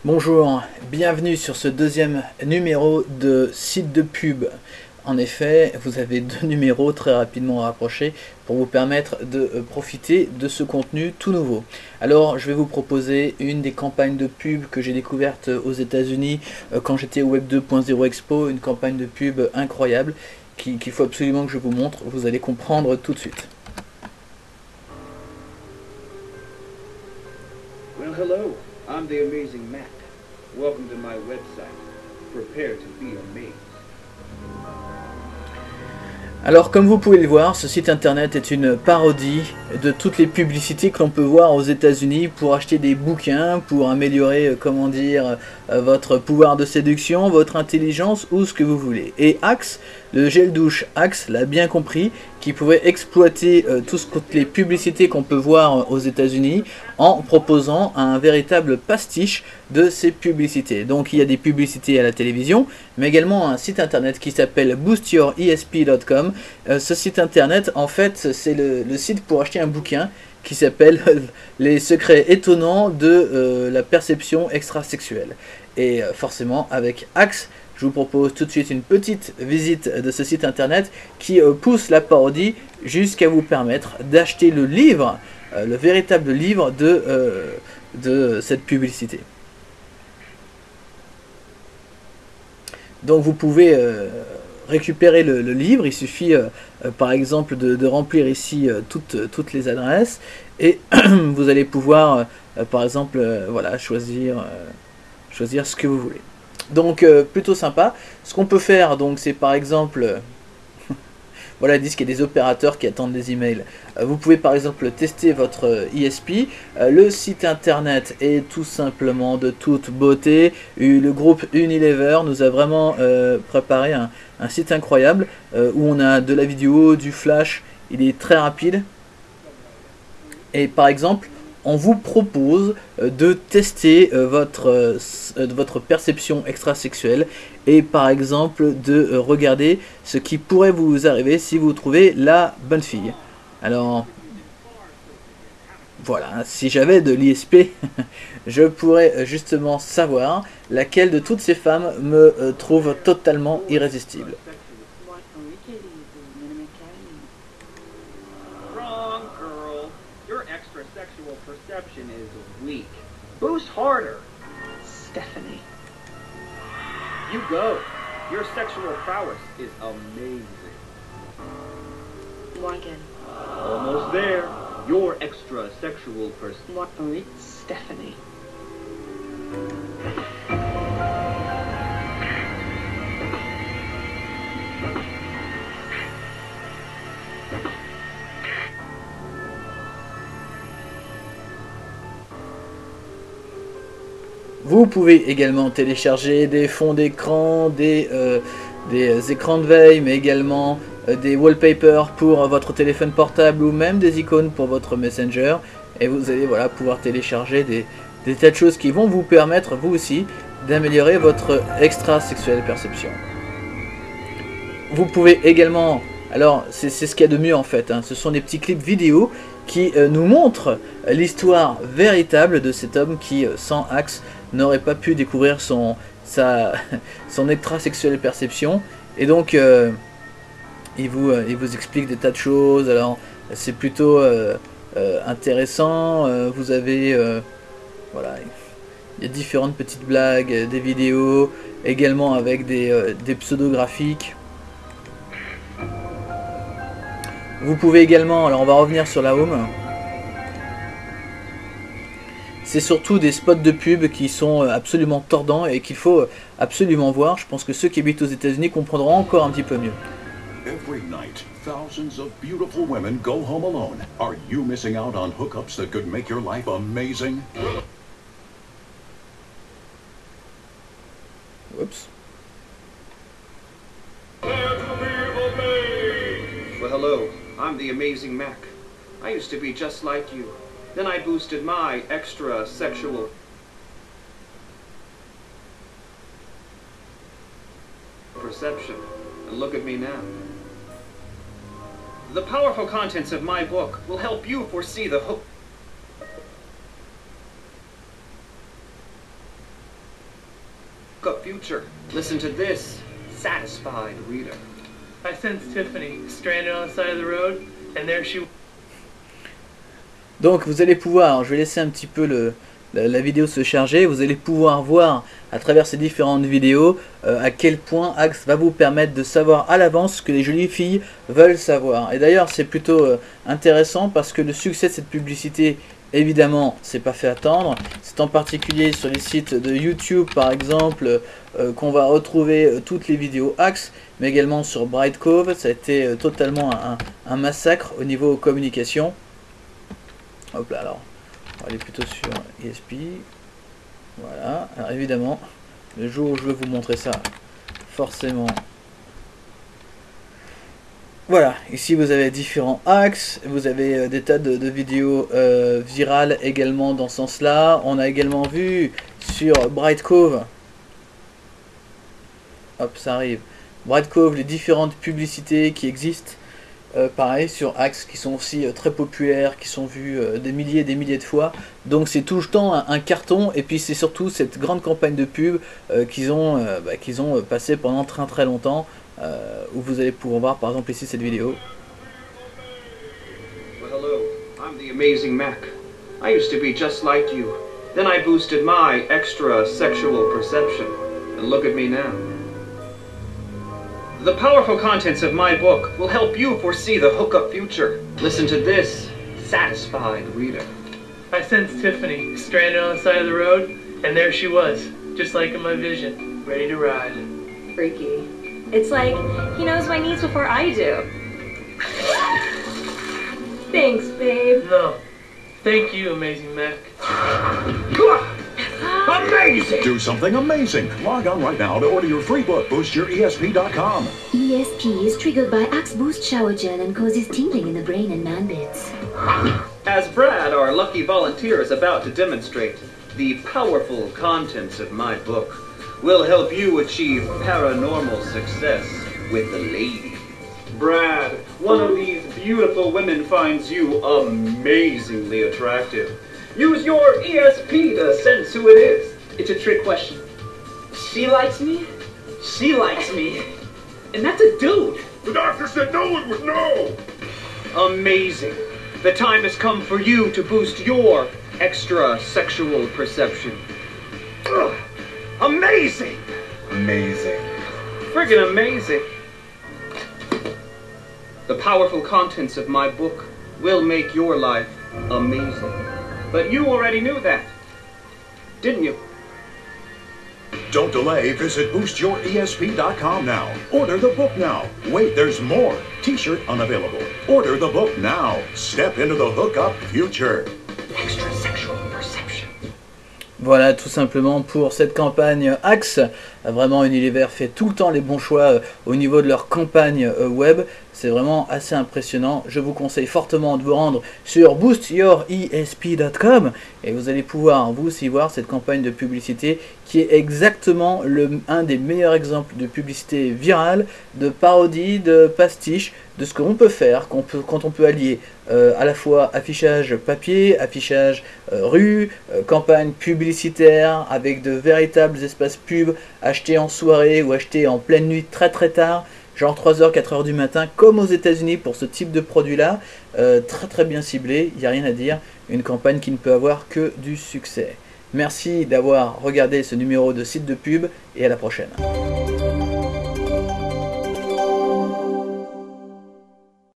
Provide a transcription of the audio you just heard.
Bonjour, bienvenue sur ce deuxième numéro de site de pub. En effet, vous avez deux numéros très rapidement rapprochés pour vous permettre de profiter de ce contenu tout nouveau. Alors, je vais vous proposer une des campagnes de pub que j'ai découverte aux États-Unis quand j'étais au Web 2.0 Expo, une campagne de pub incroyable qu'il faut absolument que je vous montre. Vous allez comprendre tout de suite. Well, hello. I'm the Amazing Mac. Welcome to my website. Prepare to be amazed. Alors comme vous pouvez le voir, ce site internet est une parodie de toutes les publicités que l'on peut voir aux États-Unis pour acheter des bouquins, pour améliorer, comment dire, votre pouvoir de séduction, votre intelligence ou ce que vous voulez. Et Axe, le gel douche Axe, l'a bien compris, qui pouvait exploiter toutes les publicités qu'on peut voir aux États-Unis en proposant un véritable pastiche de ces publicités. Donc il y a des publicités à la télévision, mais également un site internet qui s'appelle boostyourESP.com. Ce site internet, en fait, c'est le site pour acheter un bouquin qui s'appelle Les secrets étonnants de la perception extrasexuelle. Et forcément, avec Axe, je vous propose tout de suite une petite visite de ce site internet qui pousse la parodie jusqu'à vous permettre d'acheter le livre, le véritable livre de cette publicité. Donc vous pouvez récupérer le livre, il suffit par exemple de remplir ici toutes les adresses et vous allez pouvoir par exemple voilà, choisir ce que vous voulez. Donc plutôt sympa. Ce qu'on peut faire donc c'est par exemple voilà, ils disent qu'il y a des opérateurs qui attendent des emails. Vous pouvez par exemple tester votre ISP. Le site internet est tout simplement de toute beauté. Le groupe Unilever nous a vraiment préparé un site incroyable où on a de la vidéo, du flash. Il est très rapide. Et par exemple, on vous propose de tester votre perception extrasexuelle et par exemple de regarder ce qui pourrait vous arriver si vous trouvez la bonne fille. Alors voilà, si j'avais de l'ISP, je pourrais justement savoir laquelle de toutes ces femmes me trouve totalement irrésistible. Sexual perception is weak. Boost harder. Stephanie. You go. Your sexual prowess is amazing. Morgan. Almost there. Your extra sexual Maurice. Stephanie. Vous pouvez également télécharger des fonds d'écran, des écrans de veille, mais également des wallpapers pour votre téléphone portable ou même des icônes pour votre Messenger. Et vous allez voilà, pouvoir télécharger des tas de choses qui vont vous permettre, vous aussi, d'améliorer votre extrasexuelle perception. Vous pouvez également, alors c'est ce qu'il y a de mieux en fait, hein, ce sont des petits clips vidéo qui nous montrent l'histoire véritable de cet homme qui, sans Axe, n'aurait pas pu découvrir son extrasexuelle perception. Et donc il vous explique des tas de choses. Alors c'est plutôt intéressant. Vous avez voilà, il y a différentes petites blagues, des vidéos également avec des pseudo-graphiques. Vous pouvez également, alors on va revenir sur la home. C'est surtout des spots de pub qui sont absolument tordants et qu'il faut absolument voir. Je pense que ceux qui habitent aux États-Unis comprendront encore un petit peu mieux. Every night, thousands of beautiful women go home alone. Are you missing out on hookups that could make your life amazing? Oups. Well, hello. I'm the Amazing Mac. I used to be just like you. Then I boosted my extra sexual perception. And look at me now. The powerful contents of my book will help you foresee the hook. future. Listen to this, satisfied reader. I sensed Tiffany stranded on the side of the road, and there she was. Donc vous allez pouvoir, alors je vais laisser un petit peu la vidéo se charger, vous allez pouvoir voir à travers ces différentes vidéos à quel point Axe va vous permettre de savoir à l'avance ce que les jolies filles veulent savoir. Et d'ailleurs c'est plutôt intéressant parce que le succès de cette publicité, évidemment, c'est pas fait attendre. C'est en particulier sur les sites de YouTube par exemple qu'on va retrouver toutes les vidéos Axe, mais également sur Bright Cove. Ça a été totalement un massacre au niveau communication. Hop là, alors on va aller plutôt sur ESP. Voilà, alors évidemment, le jour où je veux vous montrer ça, forcément. Voilà, ici vous avez différents axes, vous avez des tas de vidéos virales également dans ce sens-là. On a également vu sur Bright Cove, hop, ça arrive, Bright Cove, les différentes publicités qui existent. Pareil sur Axe, qui sont aussi très populaires, qui sont vues des milliers et des milliers de fois. Donc c'est tout le temps un carton, et puis c'est surtout cette grande campagne de pub qu'ils ont passé pendant très longtemps, où vous allez pouvoir voir par exemple ici cette vidéo. Well, hello, I'm the Amazing Mac. I used to be just like you. Then I boosted my extra sexual perception. And look at me now. The powerful contents of my book will help you foresee the hookup future. Listen to this, satisfied reader. I sensed Tiffany stranded on the side of the road, and there she was, just like in my vision, ready to ride. Freaky. It's like he knows my needs before I do. Thanks, babe. No, thank you, Amazing Mac. Amazing! Do something amazing. Log on right now to order your free book, BoostYourESP.com. ESP is triggered by Axe Boost Shower Gel and causes tingling in the brain and man bits. As Brad, our lucky volunteer, is about to demonstrate, the powerful contents of my book will help you achieve paranormal success with the ladies. Brad, one of these beautiful women finds you amazingly attractive. Use your ESP to sense who it is. It's a trick question. She likes me? She likes me. And that's a dude. The doctor said no one would know. Amazing. The time has come for you to boost your extra sexual perception. Ugh. Amazing! Amazing. Friggin' amazing. The powerful contents of my book will make your life amazing. But you already knew that, didn't you? Don't delay. Visit BoostYourESP.com now. Order the book now. Wait, there's more. T-shirt unavailable. Order the book now. Step into the hookup future. Extra sexual perception. Voilà tout simplement pour cette campagne Axe. Vraiment Unilever fait tout le temps les bons choix au niveau de leur campagne web. C'est vraiment assez impressionnant. Je vous conseille fortement de vous rendre sur BoostYourESP.com et vous allez pouvoir vous aussi voir cette campagne de publicité qui est exactement un des meilleurs exemples de publicité virale, de parodie, de pastiche, de ce qu'on peut faire quand on peut allier à la fois affichage papier, affichage rue, campagne publicitaire avec de véritables espaces pubs achetés en soirée ou achetés en pleine nuit très tard. Genre 3h, 4h du matin, comme aux États-Unis pour ce type de produit-là, très bien ciblé, il n'y a rien à dire, une campagne qui ne peut avoir que du succès. Merci d'avoir regardé ce numéro de site de pub et à la prochaine.